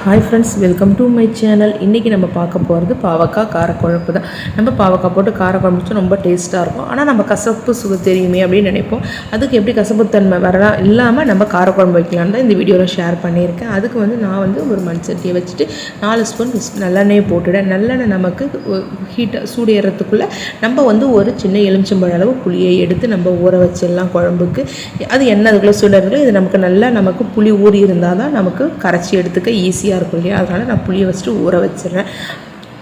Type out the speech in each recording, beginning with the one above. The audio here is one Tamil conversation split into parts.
Hi friends, welcome to my channel. இன்றைக்கி நம்ம பார்க்க போகிறது பாவக்காய் காரக்குழம்பு தான். நம்ம பாவக்காய் போட்டு காரக்குழம்பு வச்சு ரொம்ப டேஸ்ட்டாக இருக்கும். ஆனால் நம்ம கசப்பு சுவை தெரியுமே அப்படின்னு நினைப்போம். அதுக்கு எப்படி கசப்புத்தன்மை வரலாம் இல்லாமல் நம்ம காரக்குழம்பு வைக்கலான்னு தான் இந்த வீடியோவில் ஷேர் பண்ணியிருக்கேன். அதுக்கு நான் ஒரு மண் சட்டியை வச்சுட்டு 4 ஸ்பூன் நல்லெண்ணெயை போட்டுவிட்டேன். நல்லெண்ணெய் நமக்கு சூடு ஏறத்துக்குள்ளே நம்ம ஒரு சின்ன எலுமிச்சம்பழ அளவு புளியை எடுத்து நம்ம ஊற வச்சிடலாம் குழம்புக்கு. அது என்ன அதுக்குள்ளே சுடறதுல இது நமக்கு புளி ஊறி இருந்தால் தான் நமக்கு கரைச்சி எடுத்துக்க ஈஸியாக இருக்கும் இல்லையா. அதனால் நான் புளியை வச்சுட்டு ஊற வச்சிடுறேன்.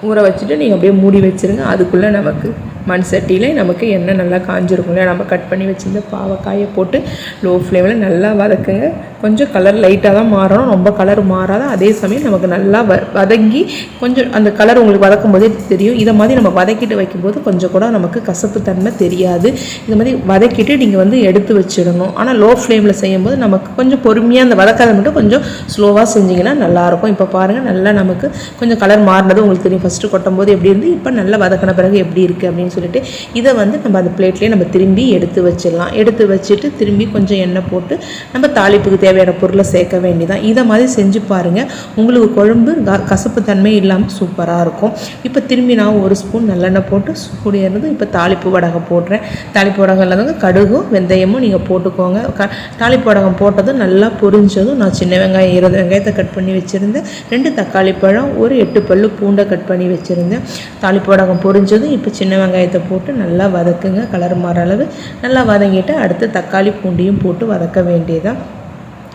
ஊற வச்சுட்டு நீங்கள் அப்படியே மூடி வச்சுருங்க. அதுக்குள்ளே நமக்கு மண் சட்டியில் நமக்கு எண்ணெய் நல்லா காஞ்சிருக்கும் இல்லையா. நம்ம கட் பண்ணி வச்சுருந்த பாவக்காயை போட்டு லோ ஃப்ளேமில் நல்லா வதக்குங்க. கொஞ்சம் கலர் லைட்டாக தான் மாறணும், ரொம்ப கலர் மாறாத. அதே சமயம் நமக்கு நல்லா வதங்கி கொஞ்சம் அந்த கலர் உங்களுக்கு வதக்கும் போதே தெரியும். இதை மாதிரி நம்ம வதக்கிட்டு வைக்கும்போது கொஞ்சம் கூட நமக்கு கசப்பு தன்மை தெரியாது. இது மாதிரி வதக்கிட்டு நீங்கள் எடுத்து வச்சிடணும். ஆனால் லோ ஃப்ளேமில் செய்யும்போது நமக்கு கொஞ்சம் பொறுமையாக அந்த வதக்காத மட்டும் கொஞ்சம் ஸ்லோவாக செஞ்சிங்கன்னா நல்லாயிருக்கும். இப்போ பாருங்கள், நல்லா நமக்கு கொஞ்சம் கலர் மாறினது உங்களுக்கு தெரியும். ஃபஸ்ட்டு கொட்டும் போது எப்படி இருந்து இப்போ நல்லா வதக்கின பிறகு எப்படி இருக்குது அப்படின்னு சொல்லிட்டு இதை நம்ம அந்த பிளேட்லேயே நம்ம திரும்பி எடுத்து வச்சிடலாம். எடுத்து வச்சுட்டு திரும்பி கொஞ்சம் எண்ணெய் போட்டு நம்ம தாளிப்புக்கு தேவையான பொருளை சேர்க்க வேண்டியதான். இதை மாதிரி செஞ்சு பாருங்கள், உங்களுக்கு குழம்பு கசப்பு தன்மை இல்லாமல் சூப்பராக இருக்கும். இப்போ திரும்பி நான் 1 ஸ்பூன் நல்லெண்ணெய் போட்டு சூடியது. இப்போ தாளிப்பு வடகம் போடுறேன். தாளிப்பு வடகம் இல்லாதவங்க கடுகும் வெந்தயமும் நீங்கள் போட்டுக்கோங்க. தாளிப்பு வடகம் போட்டதும் நல்லா பொரிஞ்சதும் நான் சின்ன வெங்காயம் 20 வெங்காயத்தை கட் பண்ணி வச்சுருந்தேன். 2 தக்காளி பழம், ஒரு 8 பல்லு பூண்டை கட் பண்ணி வச்சுருந்தேன். தாளிப்பு வடகம் பொரிஞ்சதும் இப்போ சின்ன வெங்காயத்தை போட்டு நல்லா வதக்குங்க. கலர் மாற அளவு நல்லா வதங்கிட்டு அடுத்து தக்காளி பூண்டையும் போட்டு வதக்க வேண்டியதான்.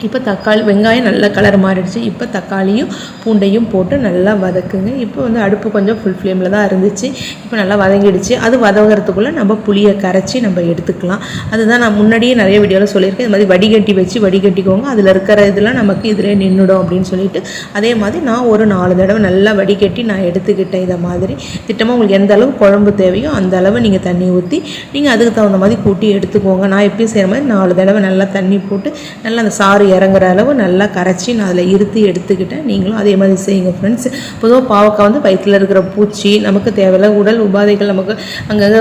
இப்போ வெங்காயம் நல்லா கலர் மாறிடுச்சு. இப்போ தக்காளியும் பூண்டையும் போட்டு நல்லா வதக்குங்க. இப்போ அடுப்பு கொஞ்சம் ஃபுல் ஃப்ளேமில் தான் இருந்துச்சு. இப்போ நல்லா வதங்கிடுச்சு. அது வதங்கிறதுக்குள்ளே நம்ம புளியை கரைச்சி நம்ம எடுத்துக்கலாம். அதுதான் நான் முன்னாடியே நிறைய வீடியோவில் சொல்லியிருக்கேன். இது மாதிரி வடிகட்டிக்கோங்க. அதில் இருக்கிற இதெல்லாம் நமக்கு இதில் நின்றுடும் அப்படின்னு சொல்லிட்டு அதே மாதிரி நான் ஒரு 4 தடவை நல்லா வடிகட்டி நான் எடுத்துக்கிட்டேன். இதை மாதிரி திட்டமாக உங்களுக்கு எந்த அளவு குழம்பு தேவையோ அந்த அளவு நீங்கள் தண்ணி ஊற்றி நீங்கள் அதுக்கு தகுந்த மாதிரி கூட்டி எடுத்துக்கோங்க. நான் எப்பயும் செய்கிற மாதிரி 4 தடவை நல்லா தண்ணி போட்டு நல்லா அந்த சாறு இறங்குற அளவு நல்லா கரைச்சி நான் அதில் இருத்தி எடுத்துக்கிட்டேன். நீங்களும் அதே மாதிரி செய்யுங்க ஃப்ரெண்ட்ஸ். பொதுவாக பாவக்காய் வயிற்றில் இருக்கிற பூச்சி, நமக்கு தேவையில்ல உடல் உபாதைகள் நமக்கு அங்கங்கே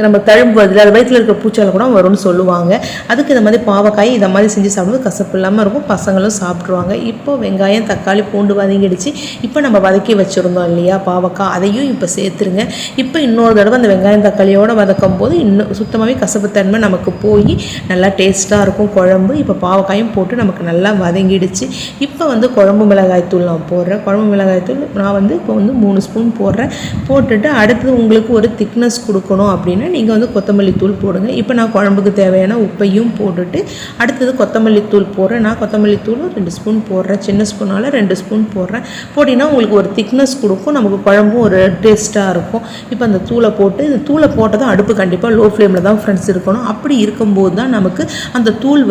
நம்ம தழும்புவதில் அது வயிற்றில் இருக்கிற பூச்சால் கூட வரும்னு சொல்லுவாங்க. அதுக்கு இந்த மாதிரி பாவக்காய் இதை மாதிரி செஞ்சு சாப்பிடுவது கசப்பு இல்லாமல் இருக்கும், பசங்களும் சாப்பிட்ருவாங்க. இப்போது வெங்காயம் தக்காளி பூண்டு வதங்கிடுச்சு. இப்போ நம்ம வதக்கி வச்சுருந்தோம் இல்லையா பாவக்காய், அதையும் இப்போ சேர்த்துருங்க. இப்போ இன்னொரு தடவை அந்த வெங்காயம் தக்காளியோடு வதக்கும் போது இன்னும் சுத்தமாகவே கசப்புத்தன்மை நமக்கு போய் நல்லா டேஸ்ட்டாக இருக்கும் குழம்பு. இப்போ பாவக்காயும் போட்டு நமக்கு நல்லா வதங்கிடுச்சு. இப்போ குழம்பு மிளகாய்த்தூள் நான் போடுறேன். குழம்பு மிளகாய்த்தூள் நான் இப்போ 3 ஸ்பூன் போடுறேன். போட்டுட்டு அடுத்தது உங்களுக்கு ஒரு திக்னஸ் கொடுக்கணும் அப்படின்னா நீங்கள் கொத்தமல்லி தூள் போடுங்க. இப்போ நான் குழம்புக்கு தேவையான உப்பையும் போட்டுட்டு அடுத்தது கொத்தமல்லி தூள் போடுறேன். நான் கொத்தமல்லி தூள் 2 ஸ்பூன் போடுறேன். சின்ன ஸ்பூனால் 2 ஸ்பூன் போடுறேன். போட்டிங்கன்னா உங்களுக்கு ஒரு திக்னஸ் கொடுக்கும், நமக்கு குழம்பும் ஒரு டேஸ்ட்டாக இருக்கும். இப்போ அந்த தூளை போட்டு இந்த தூளை போட்டதும் அடுப்பு கண்டிப்பாக லோ ஃப்ளேமில் தான் ஃப்ரெண்ட்ஸ் இருக்கணும். அப்படி இருக்கும்போது தான் நமக்கு அந்த தூள்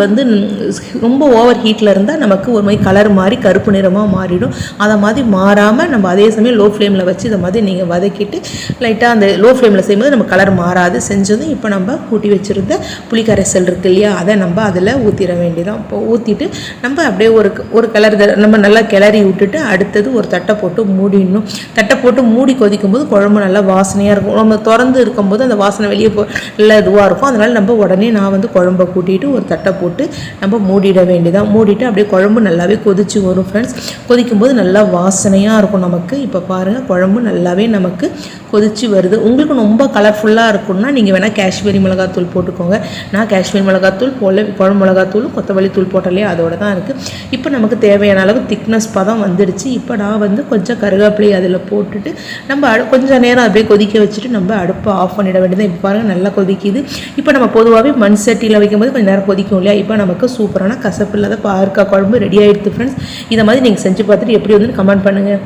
ரொம்ப ஓவர் ஹீட்டில் இருந்தால் நமக்கு ஒரு மாதிரி கலர் மாறி கருப்பு நிறமாக மாறிடும். அதை மாதிரி மாறாமல் நம்ம அதே சமயம் லோ ஃப்ளேமில் வச்சு இதை மாதிரி நீங்கள் வதக்கிட்டு லைட்டாக அந்த லோ ஃப்ளேமில் செய்யும்போது நம்ம கலர் மாறாது செஞ்சதும் இப்போ நம்ம கூட்டி வச்சுருந்த புளிக்கரைசல் இருக்குது இல்லையா, அதை நம்ம அதில் ஊற்றிட வேண்டியதான். இப்போ ஊற்றிட்டு நம்ம அப்படியே ஒரு கலர் நம்ம நல்லா கிளறி விட்டுட்டு அடுத்தது ஒரு தட்டை போட்டு மூடிடணும். தட்டை போட்டு மூடி கொதிக்கும் போது குழம்பு நல்லா வாசனையாக இருக்கும். நம்ம திறந்து இருக்கும்போது அந்த வாசனை வெளியே நல்லா இதுவாக இருக்கும். அதனால் நம்ம உடனே நான் குழம்பை கூட்டிகிட்டு ஒரு தட்டை போட்டு நம்ம மூடிட வேண்டியதான். மூடிட்டு அப்படியே குழம்பு நல்லாவே கொதிச்சு வரும் ஃப்ரெண்ட்ஸ். கொதிக்கும்போது நல்லா வாசனையாக இருக்கும் நமக்கு. இப்போ பாருங்கள், குழம்பு நல்லாவே நமக்கு கொதிச்சு வருது. உங்களுக்கு ரொம்ப கலர்ஃபுல்லாக இருக்கும்னா நீங்கள் வேணால் காஷ்மீரி மிளகாத்தூள் போட்டுக்கோங்க. நான் காஷ்மீரி மிளகாத்தூள் போல் குழம்பு மிளகாத்தூளும் கொத்தமல்லி தூள் போட்டாலே அதோட தான் இருக்குது. இப்போ நமக்கு தேவையான அளவு திக்னஸ் பதம் வந்துடுச்சு. இப்போ நான் கொஞ்சம் கருவேப்பிலை அதில் போட்டுட்டு நம்ம கொஞ்சம் நேரம் அப்படியே கொதிக்க வச்சுட்டு நம்ம அடுப்பை ஆஃப் பண்ணிட வேண்டியது. இப்போ பாருங்கள் நல்லா கொதிக்குது. இப்போ நம்ம பொதுவாகவே மண் சட்டியில் வைக்கும்போது கொஞ்சம் நேரம் கொதிக்கும் இல்லையா. இப்போ நமக்கு சூப்பரான கசப்பு இல்லாத பாவக்காய் குழம்பு ரெடி ஆகிடுது ஃப்ரெண்ட்ஸ். இதை மாதிரி நீங்கள் செஞ்சு பார்த்துட்டு எப்படி கமெண்ட் பண்ணுங்கள்.